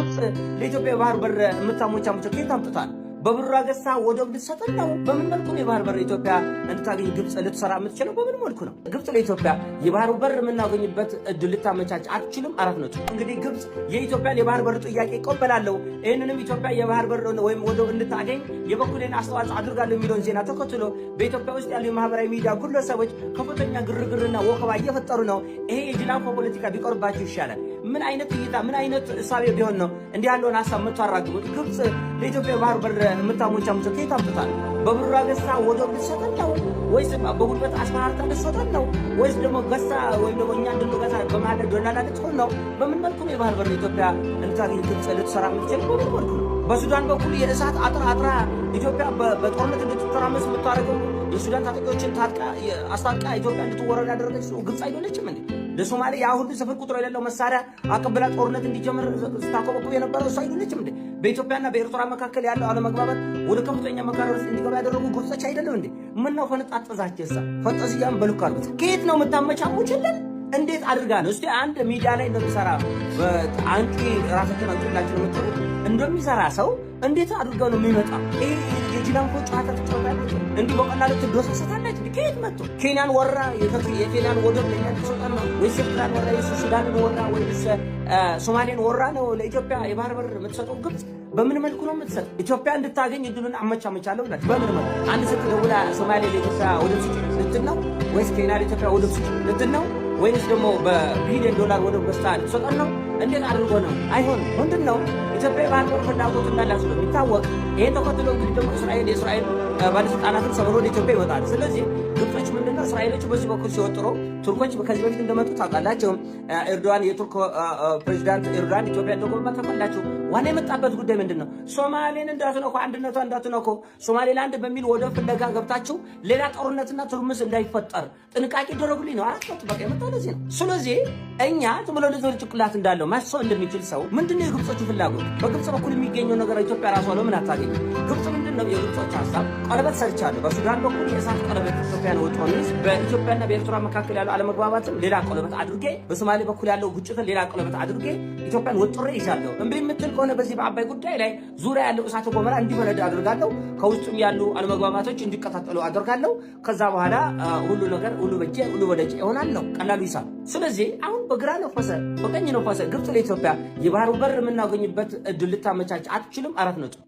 ግብጽ ለኢትዮጵያ የባህር በር የምታሞቻሞቸው ከየት አምጥታል? በብሩ ገሳ ወደብ ልትሰጠን ነው? በምን መልኩ ነው የባህር በር ኢትዮጵያ እንድታገኝ ግብጽ ልትሰራ የምትችለው? በምን መልኩ ነው? ግብጽ ለኢትዮጵያ የባህር በር የምናገኝበት እድል ልታመቻች አትችልም። 4 ነጥብ። እንግዲህ ግብጽ የኢትዮጵያን የባህር በር ጥያቄ ይቀበላለሁ፣ ይህንንም ኢትዮጵያ የባህር በር ወይም ወደብ እንድታገኝ የበኩሌን አስተዋጽኦ አድርጋለሁ የሚለውን ዜና ተከትሎ በኢትዮጵያ ውስጥ ያሉ የማህበራዊ ሚዲያ ግለሰቦች ከፍተኛ ግርግርና ወከባ እየፈጠሩ ነው። ይሄ የጅላንፎ ፖለቲካ ቢቀርባችሁ ይሻላል። ምን አይነት እይታ ምን አይነት እሳቤ ቢሆን ነው እንዲህ ያለውን ሀሳብ የምታራግቡት? ግብጽ ለኢትዮጵያ የባህር በር የምታሞቻሞቸው ከየት አምጥታል? በብሩ ገሳ ወደብ ልትሰጠን ነው ወይስ በጉልበት አስፈራርታ ልትሰጠን ነው ወይስ ደግሞ ገሳ ወይም ደግሞ እኛ እንድንገዛ በማለት ዶላር ልትሆን ነው? በምን መልኩ ነው የባህር በር ኢትዮጵያ እንድታገኝ ግብጽ ልትሰራ የምትችል? በምን መልኩ ነው? በሱዳን በኩል የእሳት አጥራ ኢትዮጵያ በጦርነት እንድትተራመስ የምታደርገው የሱዳን ታጣቂዎችን አስታጥቃ ኢትዮጵያ እንድትወረድ ያደረገች ግብጽ አይደለችም እንዴ? ለሶማሌ ያ ሁሉ ስፍር ቁጥር የሌለው መሳሪያ አቀብላ ጦርነት እንዲጀምር ስታቆበቁብ የነበረው እሱ አይደለችም እንዴ? በኢትዮጵያና በኤርትራ መካከል ያለው አለመግባባት ወደ ከፍተኛ መካረር ውስጥ እንዲገባ ያደረጉ ግብጾች አይደለም እንዴ? ምን ነው ፈነጣጠዛችሳ? ፈንጠዝያም በልኩ አሉት። ከየት ነው የምታመቻሙችልን? እንዴት አድርጋ ነው? እስቲ አንድ ሚዲያ ላይ እንደሚሰራ አንቂ ራሳችን አንቂላችሁ የምትሉ እንደሚሰራ ሰው እንዴት አድርገው ነው የሚመጣው? ይሄ የጅላንፎ ጨዋታ ተጫውታለች። እንዲህ በቀላሉ ትዶሰሰታለች። ከየት መጥቶ ኬንያን ወራ የኬንያን ወደብ ለኛ ተሰጠን ነው ወይስ ኤርትራን ወራ ሱዳንን ወራ ወይስ ሶማሌን ወራ ነው ለኢትዮጵያ የባህር በር የምትሰጠው ግብጽ? በምን መልኩ ነው የምትሰጠው? ኢትዮጵያ እንድታገኝ እድሉን አመቻመቻለሁ ብላ በምን መልኩ? አንድ ስልክ ደውላ ሶማሌ ለኢትዮጵያ ወደብ ስጭ ልትል ነው ወይስ ኬንያ ለኢትዮጵያ ወደብ ስጭ ልትል ነው ወይስ ደግሞ በቢሊዮን ዶላር ወደብ ገዝታ ልትሰጠን ነው? እንዴት አድርጎ ነው? አይሆንም። ምንድን ነው ኢትዮጵያ የባህር በር ፍላጎት እንዳላት ስለሚታወቅ ይሄን ተከትሎ እንግዲህ ደግሞ የእስራኤል ባለስልጣናትን ሰብሮ ወደ ኢትዮጵያ ይወጣል። ስለዚህ ግብጾች ምንድነው እስራኤሎች በዚህ በኩል ሲወጥሮ ቱርኮች ከዚህ በፊት እንደመጡ ታውቃላችሁ። ኤርዶዋን የቱርክ ፕሬዚዳንት ኤርዶዋን ኢትዮጵያ እንደጎበኙ ታውቃላችሁ። ዋና የመጣበት ጉዳይ ምንድን ነው? ሶማሌን እንዳትነኩ፣ አንድነቷ እንዳትነኩ፣ ሶማሌላንድ በሚል ወደ ፍለጋ ገብታችሁ ሌላ ጦርነትና ትርምስ እንዳይፈጠር ጥንቃቄ ደረጉልኝ ነው። 4 ነጥብ በቃ የመጣው ለዚህ ነው። ስለዚህ እኛ ዝም ብሎ ለዘር ጭቅላት እንዳለው ማሰብ እንደሚችል ሰው ምንድነው የግብጾቹ ፍላጎት? በግብጽ በኩል የሚገኘው ነገር ኢትዮጵያ ራሷ ለምን አታገኝ? ግብጽ ምንድነው የግብጾች ሀሳብ? ቀለበት ሰርቻለሁ። በሱዳን በኩል የእሳት ቀለበት ኢትዮጵያን ወጥቶንስ በኢትዮጵያና በኤርትራ መካከል ያለው አለመግባባትን ሌላ ቀለበት አድርጌ፣ በሶማሌ በኩል ያለው ግጭትን ሌላ ቀለበት አድርጌ ኢትዮጵያን ወጥሬ ይዛለሁ። እምቢ የምትል ከሆነ በዚህ በአባይ ጉዳይ ላይ ዙሪያ ያለው እሳተ ገሞራ እንዲበረድ አድርጋለሁ። ከውስጡም ያሉ አለመግባባቶች እንዲቀጣጠሉ አድርጋለሁ። ከዛ በኋላ ሁሉ ነገር ሁሉ በጀ ሁሉ ወደጀ ይሆናል ነው ቀላሉ ሂሳብ። ስለዚህ አሁን በግራ ነፈሰ በቀኝ ነፈሰ ግብጽ ለኢትዮጵያ የባህር በር የምናገኝበት እድል ልታመቻች አትችልም። 4 ነጥብ